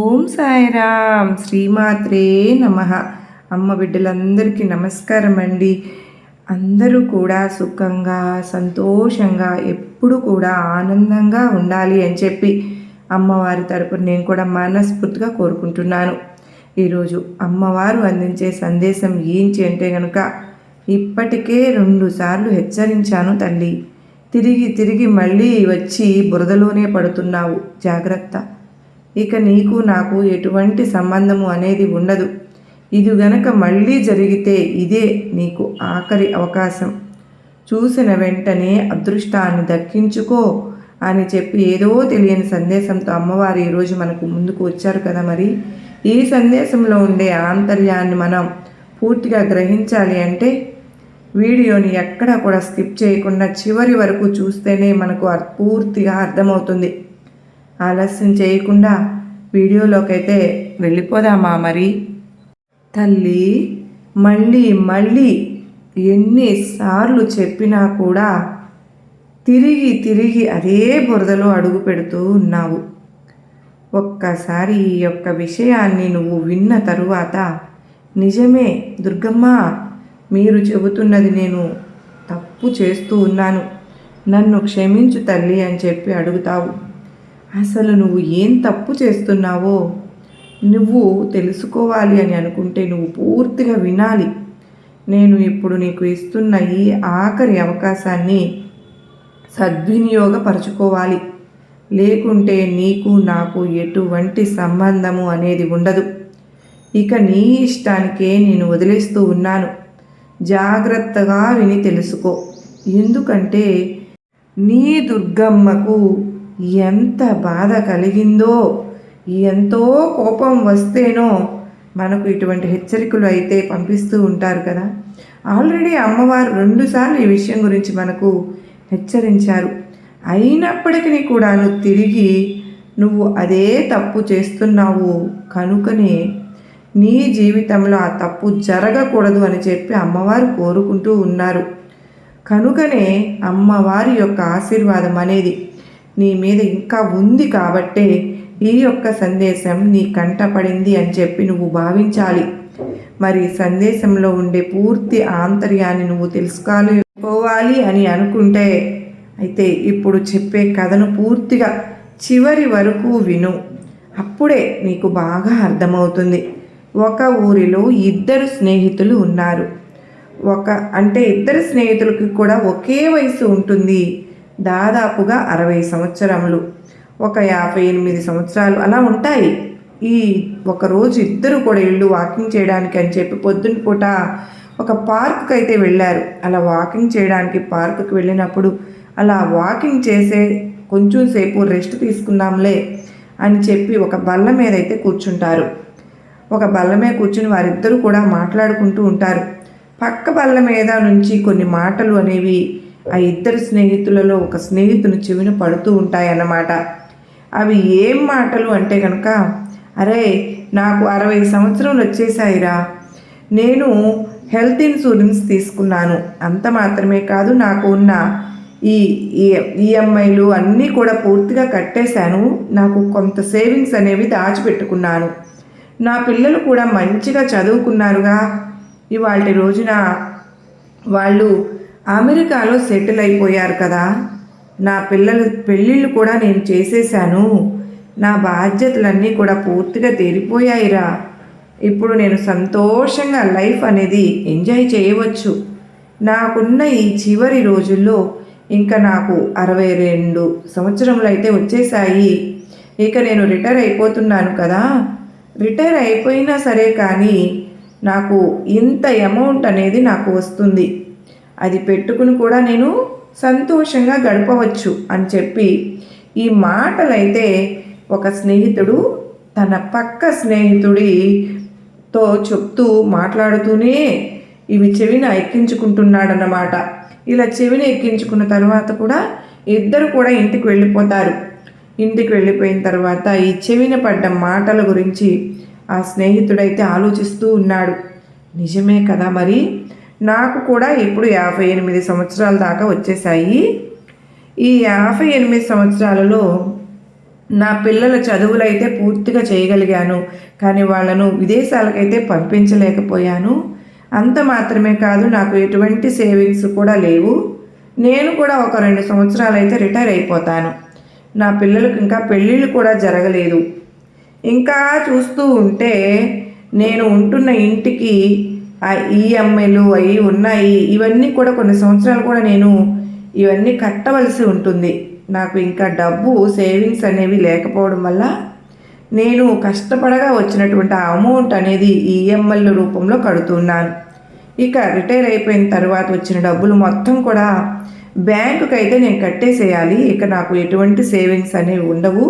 ఓం సాయిరామ్ శ్రీమాత్రే నమః. అమ్మ బిడ్డలందరికీ నమస్కారం అండి. అందరూ కూడా సుఖంగా సంతోషంగా ఎప్పుడు కూడా ఆనందంగా ఉండాలి అని చెప్పి అమ్మవారి తరపున నేను కూడా మనస్ఫూర్తిగా కోరుకుంటున్నాను. ఈరోజు అమ్మవారు అందించే సందేశం ఏంటి అంటే కనుక, ఇప్పటికే 2 సార్లు హెచ్చరించాను తల్లి, తిరిగి తిరిగి మళ్ళీ వచ్చి బురదలోనే పడుతున్నావు, జాగ్రత్త. ఇక నీకు నాకు ఎటువంటి సంబంధము అనేది ఉండదు. ఇది గనక మళ్ళీ జరిగితే ఇదే నీకు ఆఖరి అవకాశం. చూసిన వెంటనే అదృష్టాన్ని దక్కించుకో అని చెప్పి ఏదో తెలియని సందేశంతో అమ్మవారు ఈరోజు మనకు ముందుకు వచ్చారు కదా. మరి ఈ సందేశంలో ఉండే ఆంతర్యాన్ని మనం పూర్తిగా గ్రహించాలి అంటే వీడియోని ఎక్కడా కూడా స్కిప్ చేయకుండా చివరి వరకు చూస్తేనే మనకు పూర్తిగా అర్థమవుతుంది. ఆలస్యం చేయకుండా వీడియోలోకైతే వెళ్ళిపోదామా. మరి తల్లి మళ్ళీ మళ్ళీ ఎన్నిసార్లు చెప్పినా కూడా తిరిగి తిరిగి అదే బురదలో అడుగు పెడుతూ ఉన్నావు. ఒక్కసారి ఈ యొక్క విషయాన్ని నువ్వు విన్న తరువాత, నిజమే దుర్గమ్మ, మీరు చెబుతున్నది నేను తప్పు చేస్తూ ఉన్నాను, నన్ను క్షమించు తల్లి అని చెప్పి అడుగుతావు. అసలు నువ్వు ఏం తప్పు చేస్తున్నావో నువ్వు తెలుసుకోవాలి అని అనుకుంటే నువ్వు పూర్తిగా వినాలి. నేను ఇప్పుడు నీకు ఇస్తున్న ఈ ఆఖరి అవకాశాన్ని సద్వినియోగపరచుకోవాలి. లేకుంటే నీకు నాకు ఎటువంటి సంబంధము అనేది ఉండదు. ఇక నీ ఇష్టానికే నేను వదిలేస్తూ ఉన్నాను. జాగ్రత్తగా విని తెలుసుకో. ఎందుకంటే నీ దుర్గమ్మకు ఎంత బాధ కలిగిందో, ఎంతో కోపం వస్తేనో మనకు ఇటువంటి హెచ్చరికలు అయితే పంపిస్తూ ఉంటారు కదా. ఆల్రెడీ అమ్మవారు 2 సార్లు ఈ విషయం గురించి మనకు హెచ్చరించారు. అయినప్పటికీ కూడాను తిరిగి నువ్వు అదే తప్పు చేస్తున్నావు కనుకనే నీ జీవితంలో ఆ తప్పు జరగకూడదు అని చెప్పి అమ్మవారు కోరుకుంటూ ఉన్నారు. కనుకనే అమ్మవారి యొక్క ఆశీర్వాదం అనేది నీ మీద ఇంకా ఉంది కాబట్టే ఈ యొక్క సందేశం నీ కంటపడింది అని చెప్పి నువ్వు భావించాలి. మరి సందేశంలో ఉండే పూర్తి ఆంతర్యాన్ని నువ్వు తెలుసుకోవాలి అని అనుకుంటే అయితే ఇప్పుడు చెప్పే కథను పూర్తిగా చివరి వరకు విను. అప్పుడే నీకు బాగా అర్థమవుతుంది. ఒక ఊరిలో 2 స్నేహితులు ఉన్నారు. ఇద్దరు స్నేహితులకి కూడా ఒకే వయసు ఉంటుంది. దాదాపుగా 60 సంవత్సరములు, ఒక 58 సంవత్సరాలు అలా ఉంటాయి. ఈ ఒకరోజు ఇద్దరు కూడా ఇల్లు వాకింగ్ చేయడానికి అని చెప్పి పొద్దున్న పూట ఒక పార్క్కి అయితే వెళ్ళారు. అలా వాకింగ్ చేయడానికి పార్కుకి వెళ్ళినప్పుడు అలా వాకింగ్ చేసే కొంచెం సేపు రెస్ట్ తీసుకుందాంలే అని చెప్పి ఒక బల్ల మీద అయితే కూర్చుంటారు. ఒక బల్ల మీద కూర్చుని వారిద్దరూ కూడా మాట్లాడుకుంటూ ఉంటారు. పక్క బల్ల మీద నుంచి కొన్ని మాటలు అనేవి ఆ 2 స్నేహితులలో ఒక స్నేహితుని చెవిన పడుతూ ఉంటాయన్నమాట. అవి ఏం మాటలు అంటే కనుక, అరే నాకు 60 సంవత్సరాలు వచ్చేసాయిరా, నేను హెల్త్ ఇన్సూరెన్స్ తీసుకున్నాను, అంత మాత్రమే కాదు నాకు ఉన్న ఈ ఈఎంఐలు అన్నీ కూడా పూర్తిగా కట్టేశాను, నాకు కొంత సేవింగ్స్ అనేవి దాచిపెట్టుకున్నాను, నా పిల్లలు కూడా మంచిగా చదువుకున్నారుగా, ఇవాళ రోజున వాళ్ళు అమెరికాలో సెటిల్ అయిపోయారు కదా, నా పిల్లల పెళ్ళిళ్ళు కూడా నేను చేసేసాను, నా బాధ్యతలన్నీ కూడా పూర్తిగా తీరిపోయాయిరా, ఇప్పుడు నేను సంతోషంగా లైఫ్ అనేది ఎంజాయ్ చేయవచ్చు, నాకున్న ఈ చివరి రోజుల్లో ఇంకా నాకు 62 సంవత్సరములు అయితే వచ్చేసాయి, ఇక నేను రిటైర్ అయిపోతున్నాను కదా, రిటైర్ అయిపోయినా సరే కానీ నాకు ఇంత అమౌంట్ అనేది నాకు వస్తుంది, అది పెట్టుకుని కూడా నేను సంతోషంగా గడపవచ్చు అని చెప్పి ఈ మాటలైతే ఒక స్నేహితుడు తన పక్క స్నేహితుడితో చెప్తూ మాట్లాడుతూనే ఇవి చెవిని ఎక్కించుకుంటున్నాడన్నమాట. ఇలా చెవిని ఎక్కించుకున్న తర్వాత కూడా ఇద్దరు కూడా ఇంటికి వెళ్ళిపోతారు. ఇంటికి వెళ్ళిపోయిన తర్వాత ఈ చెవిన పడ్డ మాటల గురించి ఆ స్నేహితుడైతే ఆలోచిస్తూ ఉన్నాడు. నిజమే కదా, మరి నాకు కూడా ఇప్పుడు 58 సంవత్సరాల దాకా వచ్చేసాయి. ఈ 58 సంవత్సరాలలో నా పిల్లల చదువులైతే పూర్తిగా చేయగలిగాను, కానీ వాళ్ళను విదేశాలకైతే పంపించలేకపోయాను. అంత మాత్రమే కాదు, నాకు ఎటువంటి సేవింగ్స్ కూడా లేవు. నేను కూడా ఒక 2 సంవత్సరాలైతే రిటైర్ అయిపోతాను. నా పిల్లలకు ఇంకా పెళ్ళిళ్ళు కూడా జరగలేదు. ఇంకా చూస్తూ ఉంటే నేను ఉంటున్న ఇంటికి ఆ ఈఎంఐలు అవి ఉన్నాయి. ఇవన్నీ కూడా కొన్ని సంవత్సరాలు కూడా నేను ఇవన్నీ కట్టవలసి ఉంటుంది. నాకు ఇంకా డబ్బు సేవింగ్స్ అనేవి లేకపోవడం వల్ల నేను కష్టపడగా వచ్చినటువంటి ఆ అమౌంట్ అనేది ఈఎంఐల రూపంలో కడుతున్నాను. ఇక రిటైర్ అయిపోయిన తర్వాత వచ్చిన డబ్బులు మొత్తం కూడా బ్యాంకుకి అయితే నేను కట్టేసేయాలి. ఇక నాకు ఎటువంటి సేవింగ్స్ అనేవి ఉండవు.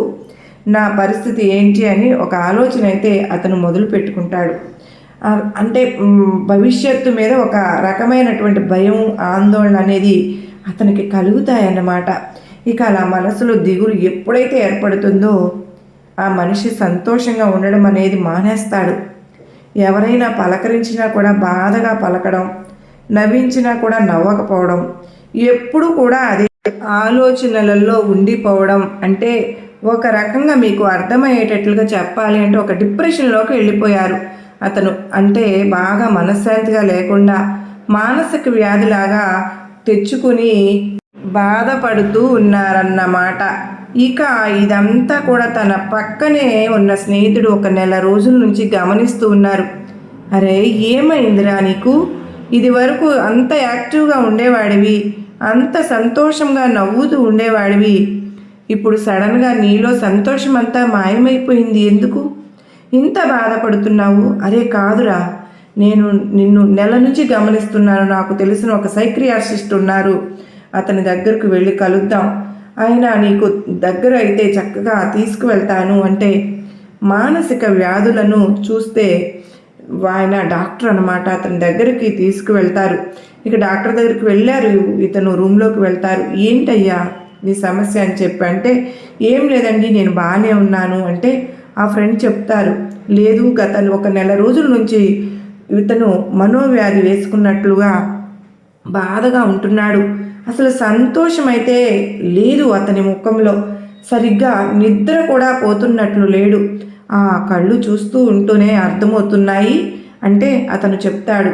నా పరిస్థితి ఏంటి అని ఒక ఆలోచన అయితే అతను మొదలు పెట్టుకుంటాడు. అంటే భవిష్యత్తు మీద ఒక రకమైనటువంటి భయం, ఆందోళన అనేది అతనికి కలుగుతాయన్నమాట. ఇక అలా మనసులో దిగులు ఎప్పుడైతే ఏర్పడుతుందో ఆ మనిషి సంతోషంగా ఉండడం అనేది మానేస్తాడు. ఎవరైనా పలకరించినా కూడా బాధగా పలకడం, నవ్వించినా కూడా నవ్వకపోవడం, ఎప్పుడు కూడా అదే ఆలోచనలలో ఉండిపోవడం. అంటే ఒక రకంగా మీకు అర్థమయ్యేటట్లుగా చెప్పాలి అంటే ఒక డిప్రెషన్లోకి వెళ్ళిపోయారు అతను. అంటే బాగా మనశ్శాంతిగా లేకుండా మానసిక వ్యాధిలాగా తెచ్చుకుని బాధపడుతూ ఉన్నారన్నమాట. ఇక ఇదంతా కూడా తన పక్కనే ఉన్న స్నేహితుడు ఒక నెల రోజుల నుంచి గమనిస్తూ ఉన్నారు. అరే, ఏమైందిరా నీకు? ఇది వరకు అంత యాక్టివ్గా ఉండేవాడివి, అంత సంతోషంగా నవ్వుతూ ఉండేవాడివి, ఇప్పుడు సడన్గా నీలో సంతోషం అంతా మాయమైపోయింది. ఎందుకు ఇంత బాధపడుతున్నావు? అరే కాదురా, నేను నిన్ను నెల నుంచి గమనిస్తున్నాను. నాకు తెలిసిన ఒక సైక్రియాట్రిస్ట్ ఉన్నారు, అతని దగ్గరకు వెళ్ళి కలుద్దాం. ఆయన నీకు దగ్గర అయితే చక్కగా తీసుకువెళ్తాను అంటే మానసిక వ్యాధులను చూస్తే ఆయన డాక్టర్ అనమాట. అతని దగ్గరికి తీసుకువెళ్తారు. ఇక డాక్టర్ దగ్గరికి వెళ్ళారు. ఇతను రూమ్లోకి వెళ్తారు. ఏంటయ్యా నీ సమస్య అని చెప్పి అంటే, ఏం లేదండి నేను బాగానే ఉన్నాను అంటే ఆ ఫ్రెండ్ చెప్తారు, లేదు గత ఒక నెల రోజుల నుంచి ఇతను మనోవ్యాధి వేసుకున్నట్లుగా బాధగా ఉంటున్నాడు. అసలు సంతోషం అయితే లేదు అతని ముఖంలో. సరిగ్గా నిద్ర కూడా పోతున్నట్లు లేడు. ఆ కళ్ళు చూస్తూ ఉంటూనే అర్థమవుతున్నాయి అంటే అతను చెప్తాడు,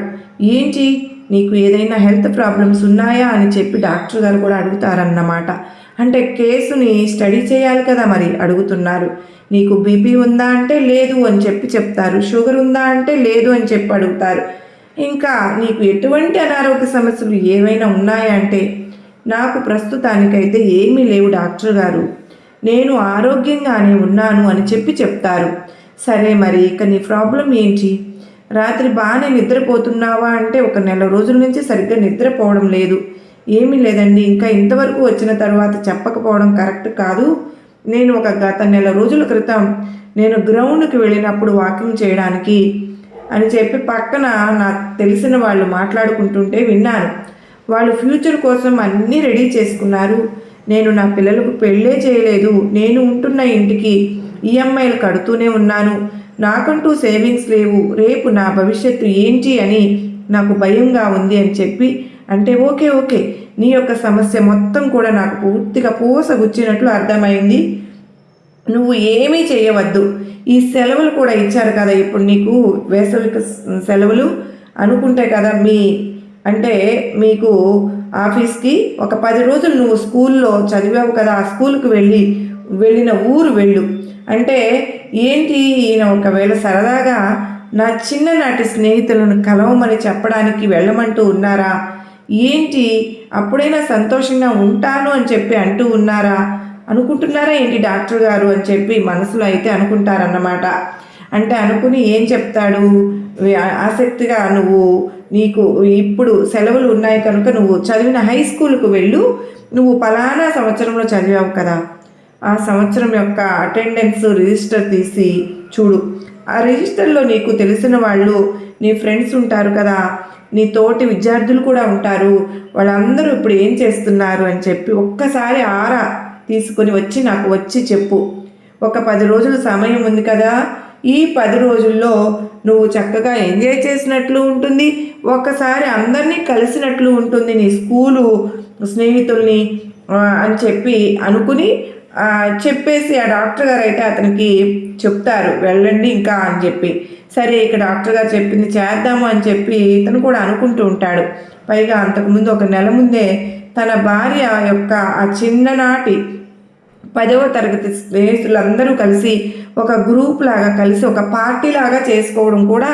ఏంటి నీకు ఏదైనా హెల్త్ ప్రాబ్లమ్స్ ఉన్నాయా అని చెప్పి డాక్టర్ గారు కూడా అడుగుతారన్నమాట. అంటే కేసుని స్టడీ చేయాలి కదా, మరి అడుగుతున్నారు. నీకు బీపీ ఉందా అంటే లేదు అని చెప్పి చెప్తారు. షుగర్ ఉందా అంటే లేదు అని చెప్పి అడుగుతారు. ఇంకా నీకు ఎటువంటి అనారోగ్య సమస్యలు ఏవైనా ఉన్నాయా అంటే నాకు ప్రస్తుతానికైతే ఏమీ లేవు డాక్టర్ గారు, నేను ఆరోగ్యంగానే ఉన్నాను అని చెప్పి చెప్తారు. సరే మరి ఇక నీ ప్రాబ్లం ఏంటి? రాత్రి బాగానే నిద్రపోతున్నావా అంటే ఒక నెల రోజుల నుంచి సరిగ్గా నిద్రపోవడం లేదు. ఏమీ లేదండి, ఇంకా ఇంతవరకు వచ్చిన తర్వాత చెప్పకపోవడం కరెక్ట్ కాదు. నేను ఒక గత నెల రోజుల క్రితం నేను గ్రౌండ్కి వెళ్ళినప్పుడు వాకింగ్ చేయడానికి అని చెప్పి పక్కన నాకు తెలిసిన వాళ్ళు మాట్లాడుకుంటుంటే విన్నాను. వాళ్ళు ఫ్యూచర్ కోసం అన్నీ రెడీ చేసుకున్నారు. నేను నా పిల్లలకు పెళ్ళే చేయలేదు. నేను ఉంటున్న ఇంటికి ఈఎంఐలు కడుతూనే ఉన్నాను. నాకంటూ సేవింగ్స్ లేవు. రేపు నా భవిష్యత్తు ఏంటి అని నాకు భయంగా ఉంది అని చెప్పి అంటే ఓకే ఓకే, నీ యొక్క సమస్య మొత్తం కూడా నాకు పూర్తిగా పూసగుచ్చినట్లు అర్థమైంది. నువ్వు ఏమీ చేయవద్దు. ఈ సెలవులు కూడా ఇచ్చారు కదా ఇప్పుడు నీకు, వేసవిక సెలవులు అనుకుంటే కదా అంటే మీకు ఆఫీస్కి ఒక 10 రోజులు నువ్వు స్కూల్లో చదివావు కదా, ఆ స్కూల్కి వెళ్ళిన ఊరు వెళ్ళు అంటే ఏంటి, ఈయన ఒకవేళ సరదాగా నా చిన్ననాటి స్నేహితులను కలవమని చెప్పడానికి వెళ్ళమంటూ ఉన్నారా ఏంటి? అప్పుడైనా సంతోషంగా ఉంటాను అని చెప్పి అంటూ ఉన్నారా అనుకుంటున్నారా ఏంటి డాక్టర్ గారు అని చెప్పి మనసులో అయితే అనుకుంటారన్నమాట. అంటే అనుకుని ఏం చెప్తాడు, ఆసక్తిగా నీకు ఇప్పుడు సెలవులు ఉన్నాయి కనుక నువ్వు చదివిన హై స్కూల్కు వెళ్ళు, నువ్వు పలానా సంవత్సరంలో చదివావు కదా, ఆ సంవత్సరం యొక్క అటెండెన్స్ రిజిస్టర్ తీసి చూడు. ఆ రిజిస్టర్లో నీకు తెలిసిన వాళ్ళు, నీ ఫ్రెండ్స్ ఉంటారు కదా, నీ తోటి విద్యార్థులు కూడా ఉంటారు, వాళ్ళందరూ ఇప్పుడు ఏం చేస్తున్నారు అని చెప్పి ఒక్కసారి ఆరా తీసుకొని నాకు వచ్చి చెప్పు. ఒక 10 రోజుల సమయం ఉంది కదా, ఈ 10 రోజుల్లో నువ్వు చక్కగా ఎంజాయ్ చేసినట్లు ఉంటుంది, ఒక్కసారి అందరినీ కలిసినట్లు ఉంటుంది, నీ స్కూలు స్నేహితుల్ని అని చెప్పి అనుకుని చెప్పేసి ఆ డాక్టర్ గారు అయితే అతనికి చెప్తారు వెళ్ళండి ఇంకా అని చెప్పి. సరే ఇక డాక్టర్ గారు చెప్పింది చేద్దాము అని చెప్పి ఇతను కూడా అనుకుంటూ ఉంటాడు. పైగా అంతకుముందు ఒక నెల ముందే తన భార్య యొక్క ఆ చిన్ననాటి 10వ తరగతి స్నేహితులందరూ కలిసి ఒక గ్రూప్ లాగా కలిసి ఒక పార్టీ లాగా చేసుకోవడం కూడా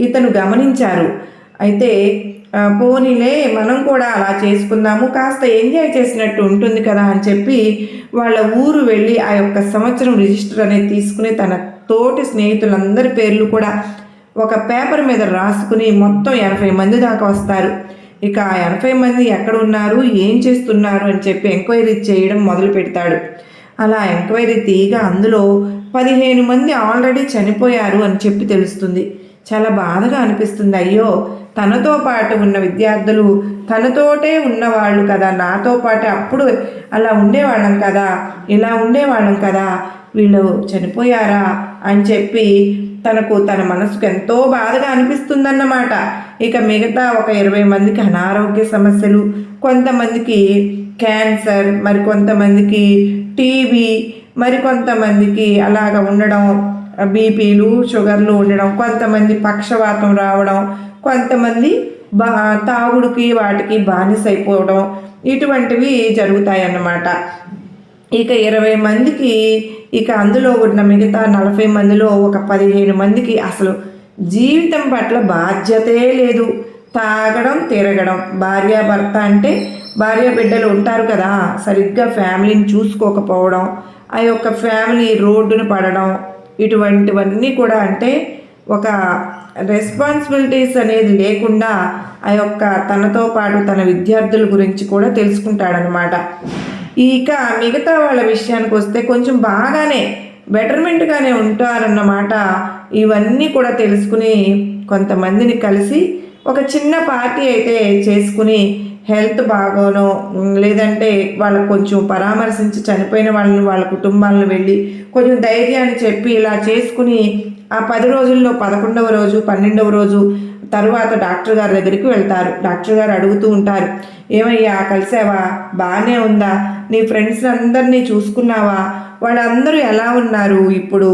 ఇతను గమనించారు. అయితే పోనీలే మనం కూడా అలా చేసుకుందాము, కాస్త ఎంజాయ్ చేసినట్టు ఉంటుంది కదా అని చెప్పి వాళ్ళ ఊరు వెళ్ళి ఆ యొక్క సంవత్సరం రిజిస్టర్ అనేది తీసుకుని తన తోటి స్నేహితులందరి పేర్లు కూడా ఒక పేపర్ మీద రాసుకుని మొత్తం 80 మంది దాకా వస్తారు. ఇక ఆ 80 మంది ఎక్కడ ఉన్నారు, ఏం చేస్తున్నారు అని చెప్పి ఎంక్వైరీ చేయడం మొదలు పెడతాడు. అలా ఎంక్వైరీ తీయగా అందులో 15 మంది ఆల్రెడీ చనిపోయారు అని చెప్పి తెలుస్తుంది. చాలా బాధగా అనిపిస్తుంది. అయ్యో, తనతో పాటు ఉన్న విద్యార్థులు తనతోటే ఉన్నవాళ్ళు కదా, నాతో పాటే అప్పుడు అలా ఉండేవాళ్ళం కదా, ఇలా ఉండేవాళ్ళం కదా, వీళ్ళు చనిపోయారా అని చెప్పి తన మనసుకు ఎంతో బాధగా అనిపిస్తుందన్నమాట. ఇక మిగతా ఒక 20 మందికి అనారోగ్య సమస్యలు, కొంతమందికి క్యాన్సర్, మరి కొంతమందికి టీబీ, మరి కొంతమందికి అలాగ ఉండడం, బీపీలు షుగర్లు ఉండడం, కొంతమంది పక్షవాతం రావడం, కొంతమంది తాగుడుకి వాటికి బానిస అయిపోవడం, ఇటువంటివి జరుగుతాయన్నమాట. ఇక 20 మందికి, ఇక అందులో ఉన్న మిగతా 40 మందిలో ఒక 15 మందికి అసలు జీవితం పట్ల బాధ్యతే లేదు. తాగడం, తిరగడం, భార్యాభర్త అంటే భార్య బిడ్డలు ఉంటారు కదా, సరిగ్గా ఫ్యామిలీని చూసుకోకపోవడం, ఆ యొక్క ఫ్యామిలీ రోడ్డున పడడం, ఇటువంటివన్నీ కూడా అంటే ఒక రెస్పాన్సిబిలిటీస్ అనేది లేకుండా ఆ యొక్క తనతో పాటు తన విద్యార్థుల గురించి కూడా తెలుసుకుంటాడనమాట. ఇక మిగతా వాళ్ళ విషయానికి వస్తే కొంచెం బాగానే బెటర్మెంట్గానే ఉంటారన్నమాట. ఇవన్నీ కూడా తెలుసుకుని కొంతమందిని కలిసి ఒక చిన్న పార్టీ అయితే చేసుకుని హెల్త్ బాగోనో లేదంటే వాళ్ళకు కొంచెం పరామర్శించి చనిపోయిన వాళ్ళని వాళ్ళ కుటుంబాలను వెళ్ళి కొంచెం ధైర్యాన్ని చెప్పి ఇలా చేసుకుని ఆ 10 రోజుల్లో 11వ రోజు 12వ రోజు తరువాత డాక్టర్ గారి దగ్గరికి వెళ్తారు. డాక్టర్ గారు అడుగుతూ ఉంటారు, ఏమయ్యా కలిసావా, బాగానే ఉందా, నీ ఫ్రెండ్స్ అందరినీ చూసుకున్నావా, వాళ్ళందరూ ఎలా ఉన్నారు ఇప్పుడు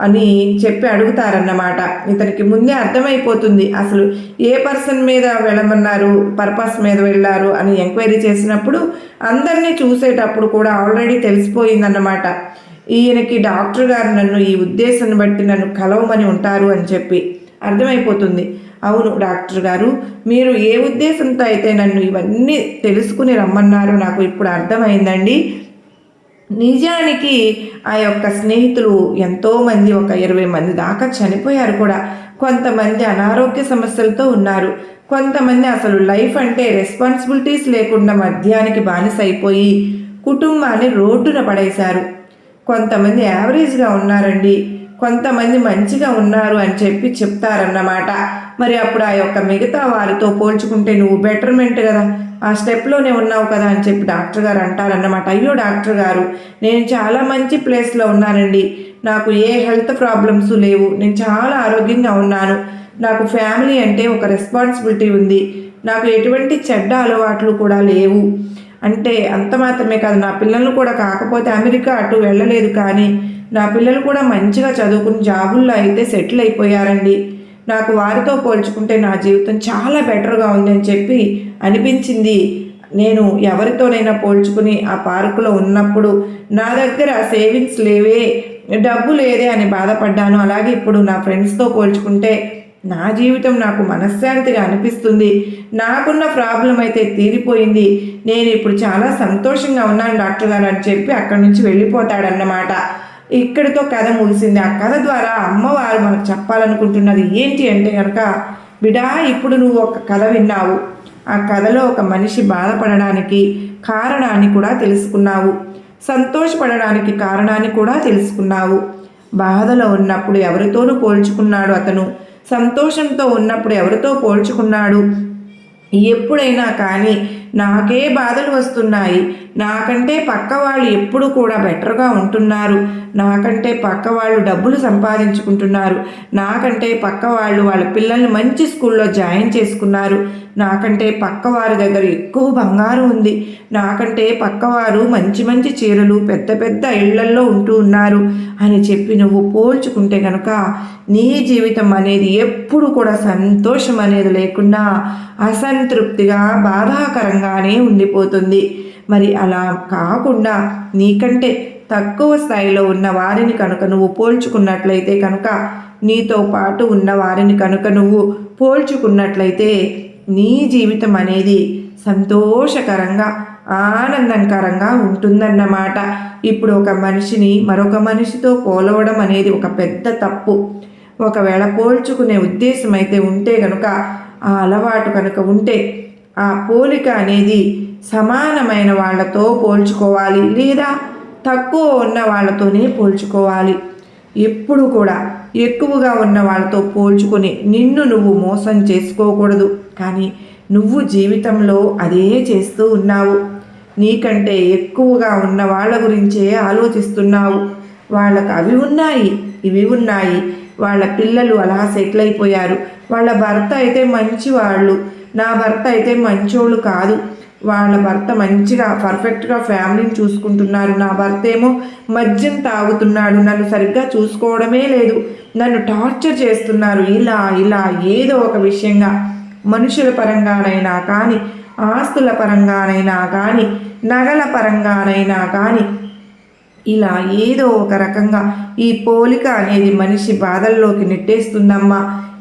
అని చెప్పి అడుగుతారన్నమాట. ఇతనికి ముందే అర్థమైపోతుంది అసలు ఏ పర్సన్ మీద వెళ్ళమన్నారు, పర్పస్ మీద వెళ్ళారు అని ఎంక్వైరీ చేసినప్పుడు అందరినీ చూసేటప్పుడు కూడా ఆల్రెడీ తెలిసిపోయిందన్నమాట. ఈయనకి డాక్టర్ గారు నన్ను ఈ ఉద్దేశాన్ని బట్టి నన్ను కలవమని ఉంటారు అని చెప్పి అర్థమైపోతుంది. అవును డాక్టర్ గారు, మీరు ఏ ఉద్దేశంతో అయితే నన్ను ఇవన్నీ తెలుసుకుని రమ్మన్నారో నాకు ఇప్పుడు అర్థమైందండి. నిజానికి ఆ యొక్క స్నేహితులు ఎంతోమంది ఒక 20 మంది దాకా చనిపోయారు కూడా. కొంతమంది అనారోగ్య సమస్యలతో ఉన్నారు, కొంతమంది అసలు లైఫ్ అంటే రెస్పాన్సిబిలిటీస్ లేకుండా మద్యానికి బానిస అయిపోయి కుటుంబాన్ని రోడ్డున పడేశారు. కొంతమంది యావరేజ్గా ఉన్నారండి, కొంతమంది మంచిగా ఉన్నారు అని చెప్పి చెప్తారన్నమాట. మరి అప్పుడు ఆ యొక్క మిగతా వారితో పోల్చుకుంటే నువ్వు బెటర్మెంట్ కదా, ఆ స్టెప్లోనే ఉన్నావు కదా అని చెప్పి డాక్టర్ గారు అంటారన్నమాట. అయ్యో డాక్టర్ గారు, నేను చాలా మంచి ప్లేస్లో ఉన్నానండి, నాకు ఏ హెల్త్ ప్రాబ్లమ్స్ లేవు, నేను చాలా ఆరోగ్యంగా ఉన్నాను, నాకు ఫ్యామిలీ అంటే ఒక రెస్పాన్సిబిలిటీ ఉంది, నాకు ఎటువంటి చెడ్డ అలవాట్లు కూడా లేవు. అంటే అంత మాత్రమే కాదు, నా పిల్లలు కూడా కాకపోతే అమెరికా అటు వెళ్ళలేదు, కానీ నా పిల్లలు కూడా మంచిగా చదువుకుని జాబుల్లో అయితే సెటిల్ అయిపోయారండి, నాకు వారితో పోల్చుకుంటే నా జీవితం చాలా బెటర్గా ఉందని చెప్పి అనిపించింది. నేను ఎవరితోనైనా పోల్చుకుని ఆ పార్కులో ఉన్నప్పుడు నా దగ్గర సేవింగ్స్ లేవే, డబ్బు లేదే అని బాధపడ్డాను. అలాగే ఇప్పుడు నా ఫ్రెండ్స్తో పోల్చుకుంటే నా జీవితం నాకు మనశ్శాంతిగా అనిపిస్తుంది, నాకున్న ప్రాబ్లం అయితే తీరిపోయింది, నేను ఇప్పుడు చాలా సంతోషంగా ఉన్నాను డాక్టర్ గారు అని చెప్పి అక్కడి నుంచి వెళ్ళిపోతాడన్నమాట. ఇక్కడితో కథ ముగిసింది. ఆ కథ ద్వారా అమ్మవారు మనకు చెప్పాలనుకుంటున్నది ఏంటి అంటే కనుక, బిడా ఇప్పుడు నువ్వు ఒక కథ విన్నావు, ఆ కథలో ఒక మనిషి బాధపడడానికి కారణాన్ని కూడా తెలుసుకున్నావు, సంతోషపడడానికి కారణాన్ని కూడా తెలుసుకున్నావు. బాధలో ఉన్నప్పుడు ఎవరితోనూ పోల్చుకున్నాడు అతను, సంతోషంతో ఉన్నప్పుడు ఎవరితో పోల్చుకున్నాడు. ఎప్పుడైనా కానీ నాకే బాధలు వస్తున్నాయి, నాకంటే పక్క వాళ్ళు ఎప్పుడు కూడా బెటర్గా ఉంటున్నారు, నాకంటే పక్క వాళ్ళు డబ్బులు సంపాదించుకుంటున్నారు, నాకంటే పక్క వాళ్ళు వాళ్ళ పిల్లల్ని మంచి స్కూల్లో జాయిన్ చేసుకున్నారు, నాకంటే పక్కవారి దగ్గర ఎక్కువ బంగారం ఉంది, నాకంటే పక్కవారు మంచి మంచి చీరలు పెద్ద పెద్ద ఇళ్లల్లో ఉంటూ ఉన్నారు అని చెప్పి నువ్వు పోల్చుకుంటే కనుక నీ జీవితం అనేది ఎప్పుడు కూడా సంతోషం అనేది లేకుండా అసంతృప్తిగా బాధాకరంగానే ఉండిపోతుంది. మరి అలా కాకుండా నీకంటే తక్కువ స్థాయిలో ఉన్న వారిని కనుక నువ్వు పోల్చుకున్నట్లయితే కనుక, నీతో పాటు ఉన్న వారిని కనుక నువ్వు పోల్చుకున్నట్లయితే నీ జీవితం అనేది సంతోషకరంగా ఆనందకరంగా ఉంటుందన్నమాట. ఇప్పుడు ఒక మనిషిని మరొక మనిషితో పోలవడం అనేది ఒక పెద్ద తప్పు. ఒకవేళ పోల్చుకునే ఉద్దేశం అయితే ఉంటే కనుక, ఆ అలవాటు కనుక ఉంటే ఆ పోలిక అనేది సమానమైన వాళ్ళతో పోల్చుకోవాలి, లేదా తక్కువ ఉన్న వాళ్ళతోనే పోల్చుకోవాలి. ఎప్పుడు కూడా ఎక్కువగా ఉన్న వాళ్ళతో పోల్చుకొని నిన్ను నువ్వు మోసం చేసుకోకూడదు. కానీ నువ్వు జీవితంలో అదే చేస్తూ ఉన్నావు. నీకంటే ఎక్కువగా ఉన్న వాళ్ళ గురించే ఆలోచిస్తున్నావు. వాళ్ళకు అవి ఉన్నాయి, ఇవి ఉన్నాయి, వాళ్ళ పిల్లలు అలా సెటిల్ అయిపోయారు, వాళ్ళ భర్త అయితే మంచివాళ్ళు, నా భర్త అయితే మంచోళ్ళు కాదు, వాళ్ళ భర్త మంచిగా పర్ఫెక్ట్గా ఫ్యామిలీని చూసుకుంటున్నారు, నా భర్త ఏమో మద్యం తాగుతున్నాడు, నన్ను సరిగ్గా చూసుకోవడమే లేదు, నన్ను టార్చర్ చేస్తున్నారు, ఇలా ఇలా ఏదో ఒక విషయంగా మనుషుల పరంగానైనా కానీ, ఆస్తుల పరంగానైనా కానీ, నగల పరంగానైనా కానీ ఇలా ఏదో ఒక రకంగా ఈ పోలిక అనేది మనిషి బాధల్లోకి నెట్టేస్తుందమ్మా.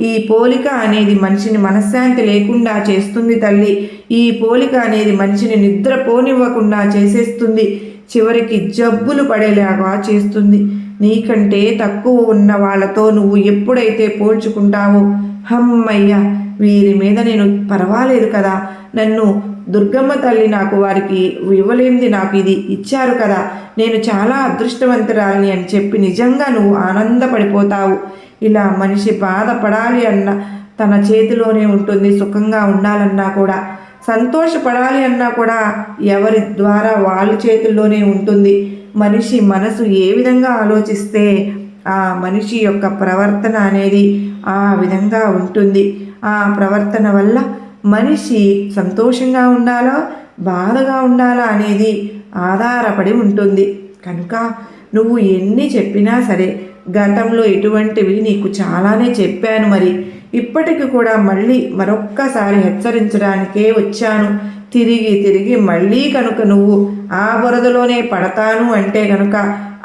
ఈ పోలిక అనేది మనిషిని మనశ్శాంతి లేకుండా చేస్తుంది తల్లి. ఈ పోలిక అనేది మనిషిని నిద్రపోనివ్వకుండా చేసేస్తుంది, చివరికి జబ్బులు పడేలాగా చేస్తుంది. నీకంటే తక్కువ ఉన్న వాళ్ళతో నువ్వు ఎప్పుడైతే పోల్చుకుంటావో, అమ్మయ్య వీరి మీద నేను పర్వాలేదు కదా, నన్ను దుర్గమ్మ తల్లి నాకు వారికి ఇవ్వలేనిది నాకు ఇది ఇచ్చారు కదా, నేను చాలా అదృష్టవంతురాలిని అని చెప్పి నిజంగా నువ్వు ఆనందపడిపోతావు. ఇలా మనిషి బాధపడాలి అన్న తన చేతిలోనే ఉంటుంది, సుఖంగా ఉండాలన్నా కూడా, సంతోషపడాలి అన్నా కూడా ఎవరి ద్వారా వాళ్ళ చేతుల్లోనే ఉంటుంది. మనిషి మనసు ఏ విధంగా ఆలోచిస్తే ఆ మనిషి యొక్క ప్రవర్తన అనేది ఆ విధంగా ఉంటుంది. ఆ ప్రవర్తన వల్ల మనిషి సంతోషంగా ఉండాలా బాధగా ఉండాలా అనేది ఆధారపడి ఉంటుంది. కనుక నువ్వు ఎన్ని చెప్పినా సరే, గతంలో ఎటువంటివి నీకు చాలానే చెప్పాను, మరి ఇప్పటికి కూడా మళ్ళీ మరొక్కసారి హెచ్చరించడానికే వచ్చాను. తిరిగి తిరిగి మళ్ళీ కనుక నువ్వు ఆ బురదలోనే పడతాను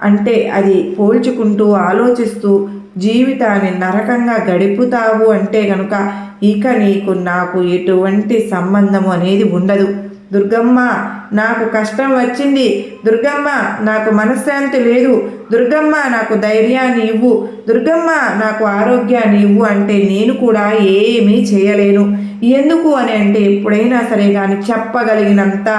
అంటే అది పోల్చుకుంటూ ఆలోచిస్తూ జీవితాన్ని నరకంగా గడుపుతావు అంటే కనుక ఇక నీకు నాకు ఎటువంటి సంబంధము అనేది ఉండదు. దుర్గమ్మ నాకు కష్టం వచ్చింది, దుర్గమ్మ నాకు మనశ్శాంతి లేదు, దుర్గమ్మ నాకు ధైర్యాన్ని ఇవ్వు, దుర్గమ్మ నాకు ఆరోగ్యాన్ని ఇవ్వు అంటే నేను కూడా ఏమీ చేయలేను. ఎందుకు అని అంటే ఎప్పుడైనా సరే కానీ చెప్పగలిగినంత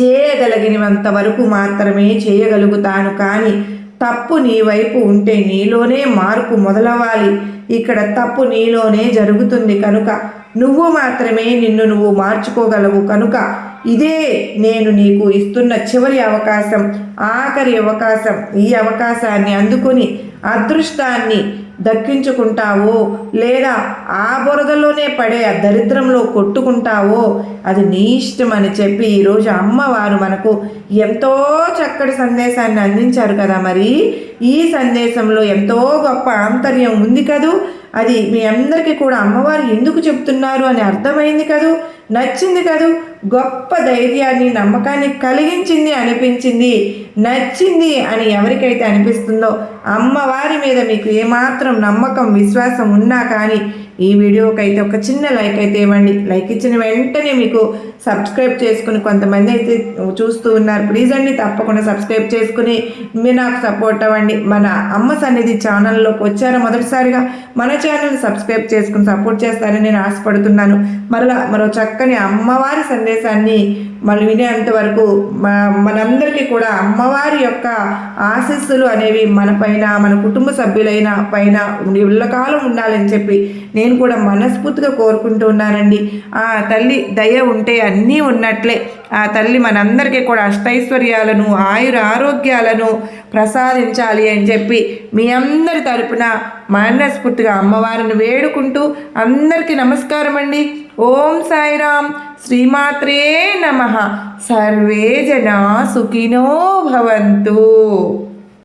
చేయగలిగినంత వరకు మాత్రమే చేయగలుగుతాను. కానీ తప్పు నీ వైపు ఉంటే నీలోనే మార్పు మొదలవ్వాలి. ఇక్కడ తప్పు నీలోనే జరుగుతుంది కనుక నువ్వు మాత్రమే నిన్ను నువ్వు మార్చుకోగలవు. కనుక ఇదే నేను నీకు ఇస్తున్న చివరి అవకాశం, ఆఖరి అవకాశం. ఈ అవకాశాన్ని అందుకొని అదృష్టాన్ని దక్కించుకుంటావో లేదా ఆ బురదలోనే పడే ఆ దరిద్రంలో కొట్టుకుంటావో అది నీ ఇష్టం అని చెప్పి ఈరోజు అమ్మవారు మనకు ఎంతో చక్కటి సందేశాన్ని అందించారు కదా. మరి ఈ సందేశంలో ఎంతో గొప్ప ఆంతర్యం ఉంది కదూ. అది మీ అందరికీ కూడా అమ్మవారు ఎందుకు చెప్తున్నారు అని అర్థమైంది కదూ, నచ్చింది కదూ, గొప్ప ధైర్యాన్ని నమ్మకాన్ని కలిగించింది అనిపించింది. నచ్చింది అని ఎవరికైతే అనిపిస్తుందో అమ్మవారి మీద మీకు ఏమాత్రం నమ్మకం విశ్వాసం ఉన్నా కానీ ఈ వీడియోకైతే ఒక చిన్న లైక్ అయితే ఇవ్వండి. లైక్ ఇచ్చిన వెంటనే మీకు సబ్స్క్రైబ్ చేసుకుని కొంతమంది అయితే చూస్తూ ఉన్నారు, ప్లీజ్ అండి తప్పకుండా సబ్స్క్రైబ్ చేసుకుని మీరు నాకు సపోర్ట్ అవ్వండి. మన అమ్మ సన్నిధి ఛానల్లోకి వచ్చారా మొదటిసారిగా, మన ఛానల్ని సబ్స్క్రైబ్ చేసుకుని సపోర్ట్ చేస్తారని నేను ఆశపడుతున్నాను. మరో చక్కని అమ్మవారి సందేశాన్ని మళ్ళీ వినేంత వరకు మనందరికీ కూడా అమ్మవారి యొక్క ఆశీస్సులు అనేవి మన పైన మన కుటుంబ సభ్యులైన పైన ఎల్లకాలం ఉండాలని చెప్పి నేను కూడా మనస్ఫూర్తిగా కోరుకుంటూ ఉన్నానండి. ఆ తల్లి దయ ఉంటే అన్నీ ఉన్నట్లే. ఆ తల్లి మనందరికీ కూడా అష్టైశ్వర్యాలను ఆయుర ఆరోగ్యాలను ప్రసాదించాలి అని చెప్పి మీ అందరి తరపున మనస్ఫూర్తిగా అమ్మవారిని వేడుకుంటూ అందరికీ నమస్కారం అండి. ఓం సాయిరామ్. శ్రీమాత్రే నమః. సర్వే జనా సుఖినో భవంతు.